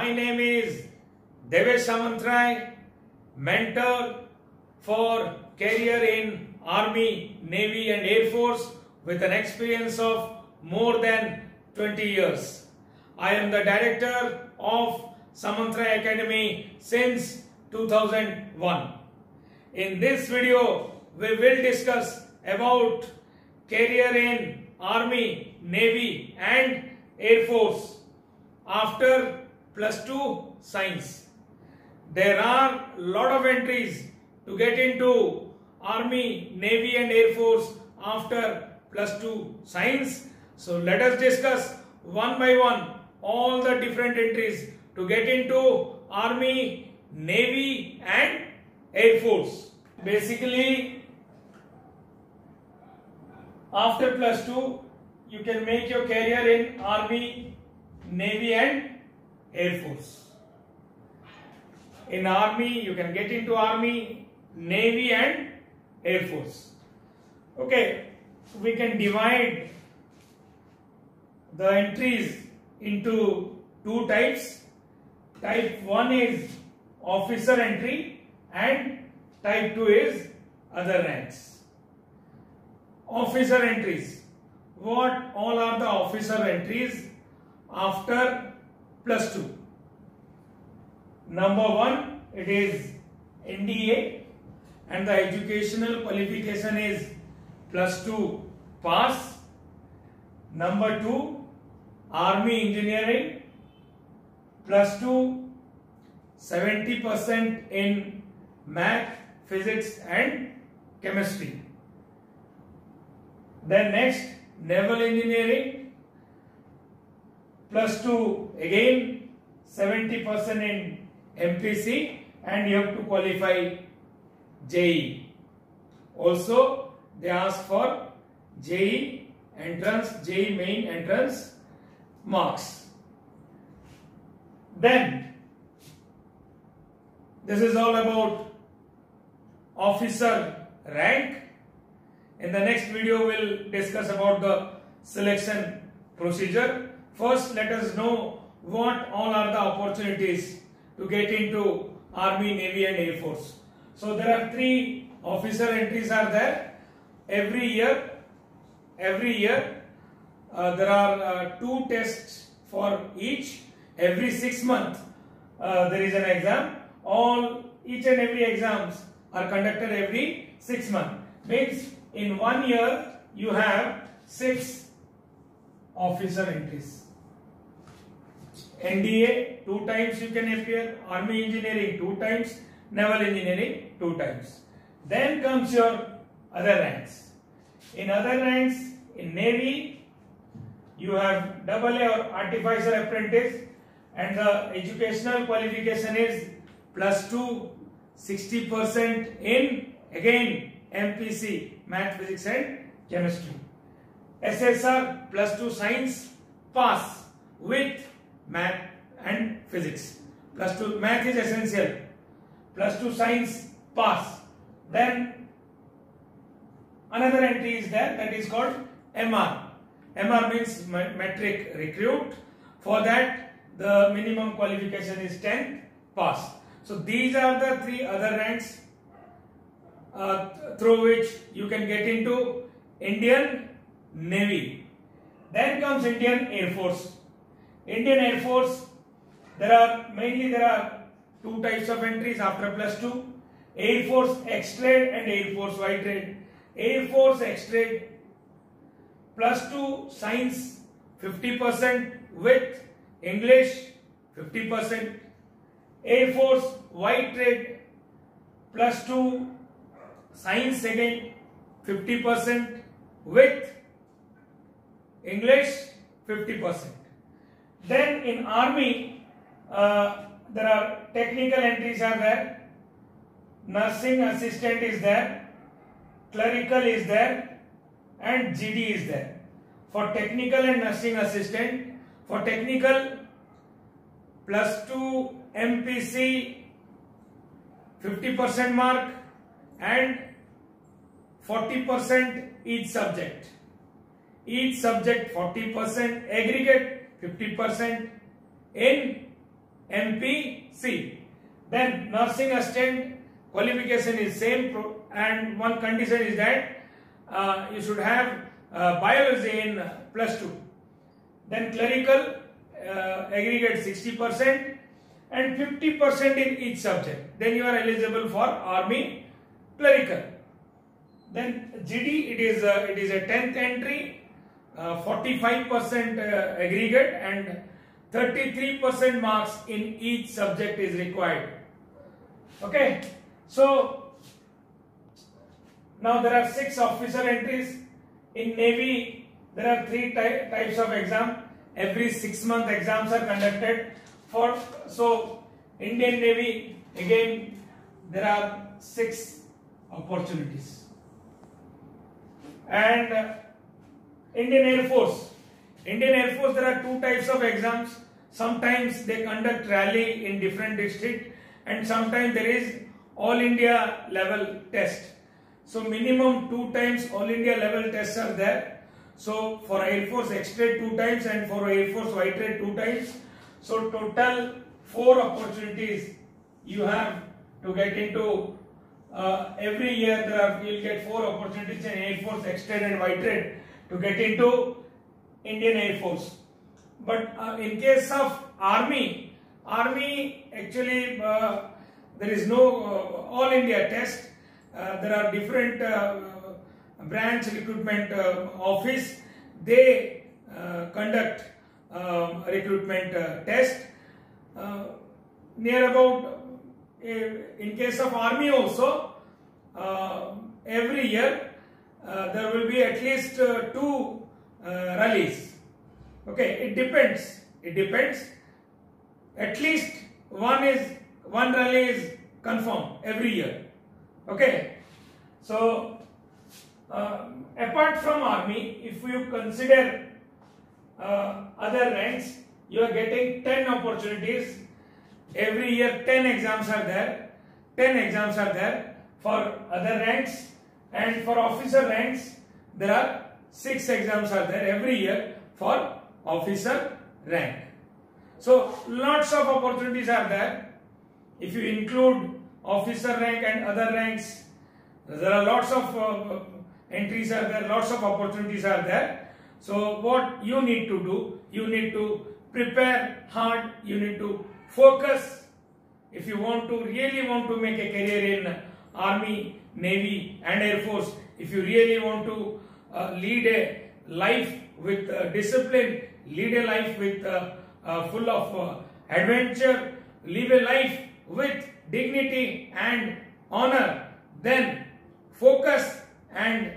My name is Devesh Samantrai, mentor for career in Army, Navy and Air Force with an experience of more than 20 years. I am the director of Samantrai Academy since 2001. In this video, we will discuss about career in Army, Navy and Air Force after +2 science. There are a lot of entries to get into Army, Navy and Air Force after +2 science. So let us discuss one by one all the different entries to get into Army, Navy and Air Force. Basically, after +2 you can make your career in Army, Navy and Air Force. In Army you can get into Army, Navy and Air Force. Okay, we can divide the entries into two types. Type 1 is officer entry and type 2 is other ranks. Officer entries. What all are the officer entries after +2? Number 1, it is NDA and the educational qualification is +2 pass. Number 2, Army Engineering, +2, 70% in math, physics and chemistry. Then next, Naval Engineering, +2 again, 70% in MPC and you have to qualify JEE. Also, they ask for JEE entrance, JEE main entrance marks. Then, this is all about officer rank. In the next video, we'll discuss about the selection procedure. First, let us know what all are the opportunities to get into Army, Navy and Air Force. So there are 3 officer entries are there. Every year there are 2 tests for each. Every 6 months there is an exam. Each and every exams are conducted every 6 months. Means in 1 year you have 6 officer entries. NDA 2 times you can appear, Army Engineering 2 times, Naval Engineering 2 times. Then comes your other ranks. In other ranks, in Navy, you have AA or Artificer Apprentice and the educational qualification is +2, 60% in again MPC, Math, Physics and Chemistry. SSR +2 Science pass with Math and Physics. +2 Math is essential. +2 Science pass. Then another entry is there that is called MR. MR means Metric Recruit. For that the minimum qualification is 10th pass. So these are the 3 other ranks through which you can get into Indian Navy. Then comes Indian Air Force. Indian Air Force, there are 2 types of entries after +2. Air Force X-Trade and Air Force Y-Trade. Air Force X-Trade +2 Science 50% with English 50%. Air Force Y-Trade +2 Science again 50% with English 50%. Then in Army there are technical entries are there. Nursing assistant is there, clerical is there and GD is there. For technical and nursing assistant, for technical +2 MPC 50% mark and 40% each subject. Each subject 40%, aggregate 50% in MPC. Then nursing assistant qualification is same, and one condition is that you should have biology in +2. Then clerical aggregate 60% and 50% in each subject. Then you are eligible for Army clerical. Then GD, it is a 10th entry, 45% aggregate and 33% marks in each subject is required. Okay, so now there are 6 officer entries. In Navy, there are 3 types of exam. Every 6-month exams are conducted. So Indian Navy, again there are 6 opportunities. And Indian Air Force. Indian Air Force, there are 2 types of exams. Sometimes they conduct rally in different districts, and sometimes there is All India level test. So minimum 2 times All India level tests are there. So for Air Force X-ray 2 times and for Air Force White-ray 2 times. So total 4 opportunities you have to get into. Every year you'll get 4 opportunities in Air Force X-ray and White-ray to get into Indian Air Force. But in case of Army actually there is no All India test. There are different branch recruitment office. They conduct recruitment test. Near about, in case of Army also, every year there will be at least 2 rallies. Okay, it depends. At least one rally is confirmed every year. Okay, so apart from Army, if you consider other ranks, you are getting 10 opportunities. Every year 10 exams are there. 10 exams are there for other ranks, and for officer ranks there are 6 exams are there every year for officer rank. So lots of opportunities are there. If you include officer rank and other ranks, there are lots of entries are there, lots of opportunities are there. So what you need to do, you need to prepare hard, you need to focus. If you really want to make a career in Army, Navy and Air Force, if you really want to lead a life with discipline, lead a life with full of adventure, live a life with dignity and honor, then focus and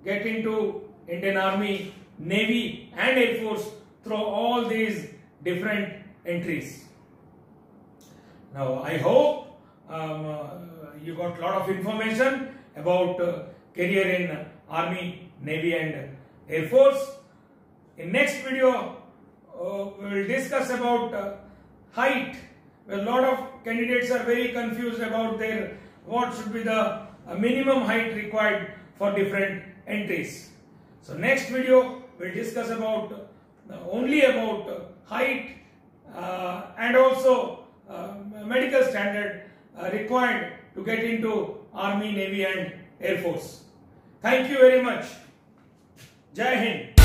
get into Indian Army, Navy and Air Force through all these different entries. Now I hope you got a lot of information about career in Army, Navy and Air Force. In next video we will discuss about height. A lot of candidates are very confused about what should be the minimum height required for different entries. So next video we will discuss about only about height and also medical standard required to get into Army, Navy and Air Force. Thank you very much. Jai Hind.